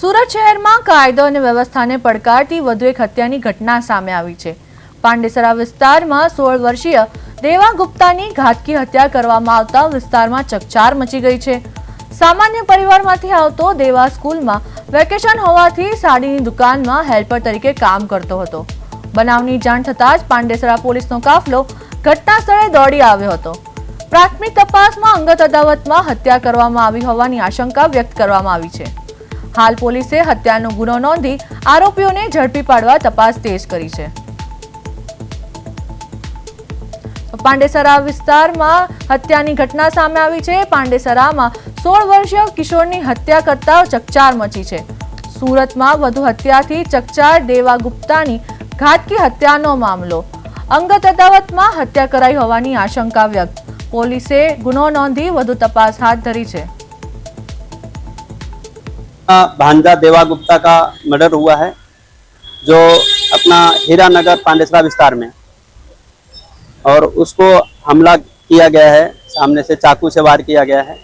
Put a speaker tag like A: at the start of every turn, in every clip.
A: સુરત શહેરમાં કાયદો અને વ્યવસ્થાને પડકારતી વધુ એક હત્યાની ઘટના સામે આવી છે। પાંડેસરા વિસ્તારમાં 16 વર્ષીય દેવા ગુપ્તાની ઘાતકી હત્યા કરવામાં આવતા વિસ્તારમાં ચકચાર મચી ગઈ છે। સામાન્ય પરિવારમાંથી આવતો દેવા સ્કૂલમાં વેકેશન હોવાથી સાડીની દુકાનમાં હેલ્પર તરીકે કામ કરતો હતો। બનાવની જાણ થતાં જ પાંડેસરા પોલીસનો કાફલો ઘટના સ્થળે દોડી આવ્યો હતો। પ્રાથમિક તપાસમાં અંગત અદાવતમાં હત્યા કરવામાં આવી હોવાની આશંકા વ્યક્ત કરવામાં આવી છે। हाल पोलीसे हत्यानो गुनो नोंधी आरोपीओने झड़पी पाडवा तपास तेज करी छे। પાંડેસરા વિસ્તારમાં હત્યાની ઘટના સામે આવી છે। પાંડેસરામાં 16 વર્ષીય કિશોરની હત્યા કરતા ચકચાર મચી છે। સુરતમાં વધુ હત્યાથી ચકચાર દેવા ગુપ્તાની ઘાતકી હત્યાનો મામલો। અંગત અદાવતમાં હત્યા કરાઈ હોવાની આશંકા વ્યક્ત। પોલીસે ગુનો નોંધી વધુ તપાસ હાથ ધરી છે।
B: भांजा देवा गुप्ता का मर्डर हुआ है, जो अपना हीरानगर पांडेसरा विस्तार में, और उसको हमला किया गया है। सामने से चाकू से वार किया गया है।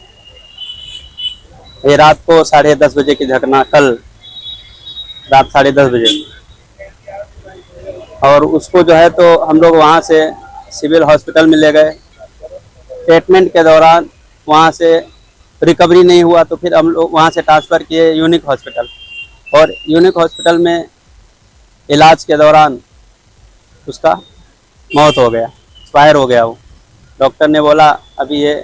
B: ये रात को 10:30 बजे की घटना, कल रात 10:30 बजे। और उसको जो है तो हम लोग वहाँ से सिविल हॉस्पिटल में ले गए। ट्रीटमेंट के दौरान वहाँ से रिकवरी नहीं हुआ तो फिर हम लोग वहाँ से ट्रांसफ़र किए यूनिक हॉस्पिटल, और यूनिक हॉस्पिटल में इलाज के दौरान उसका मौत हो गया, एक्सपायर हो गया। वो डॉक्टर ने बोला अभी ये